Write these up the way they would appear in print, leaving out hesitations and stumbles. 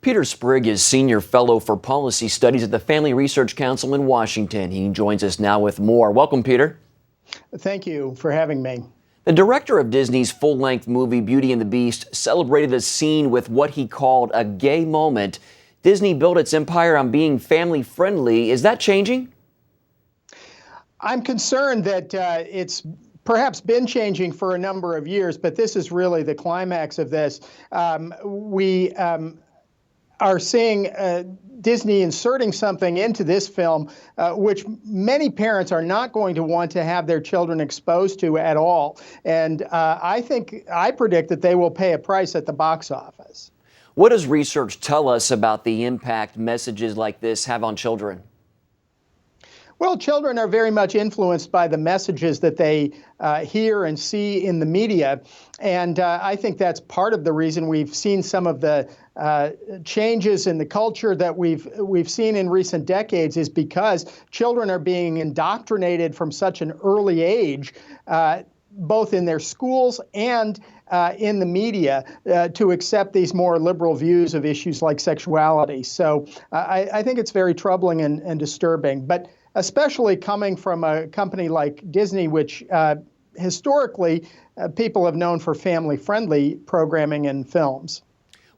Peter Sprigg is Senior Fellow for Policy Studies at the Family Research Council in Washington. He joins us now with more. Welcome, Peter. Thank you for having me. The director of Disney's full-length movie Beauty and the Beast celebrated a scene with what he called a gay moment. Disney built its empire on being family-friendly. Is that changing? I'm concerned that it's perhaps been changing for a number of years, but this is really the climax of this. We are seeing Disney inserting something into this film which many parents are not going to want to have their children exposed to at all. And I predict that they will pay a price at the box office. What does research tell us about the impact messages like this have on children? Well, children are very much influenced by the messages that they hear and see in the media. And I think that's part of the reason we've seen some of the changes in the culture that we've seen in recent decades, is because children are being indoctrinated from such an early age, both in their schools and in the media, to accept these more liberal views of issues like sexuality. So I think it's very troubling and disturbing. But especially coming from a company like Disney, which historically people have known for family-friendly programming and films.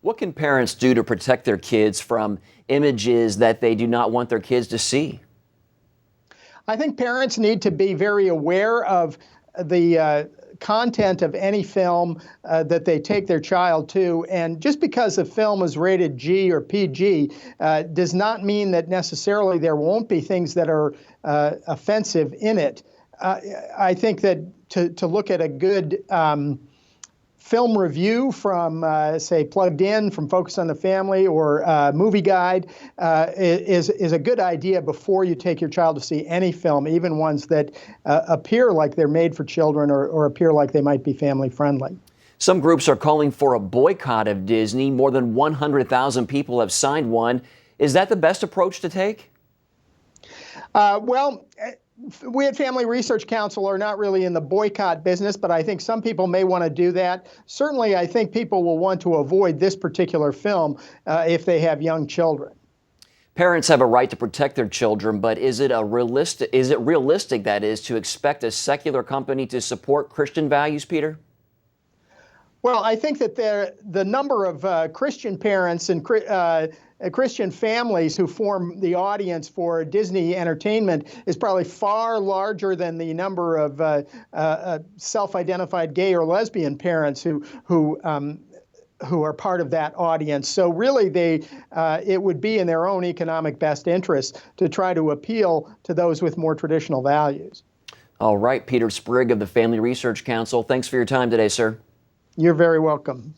What can parents do to protect their kids from images that they do not want their kids to see? I think parents need to be very aware of the content of any film that they take their child to. And just because a film is rated G or PG does not mean that necessarily there won't be things that are offensive in it. I think that to look at a good film review from, say, Plugged In, from Focus on the Family, or Movie Guide is a good idea before you take your child to see any film, even ones that appear like they're made for children or appear like they might be family-friendly. Some groups are calling for a boycott of Disney. More than 100,000 people have signed one. Is that the best approach to take? Well, we at Family Research Council are not really in the boycott business, but I think some people may want to do that. Certainly, I think people will want to avoid this particular film if they have young children. Parents have a right to protect their children, but is it realistic, that is, to expect a secular company to support Christian values, Peter? Well, I think that the number of Christian parents and Christian families who form the audience for Disney entertainment is probably far larger than the number of self-identified gay or lesbian parents who are part of that audience. So really, it would be in their own economic best interest to try to appeal to those with more traditional values. All right, Peter Sprigg of the Family Research Council, thanks for your time today, sir. You're very welcome.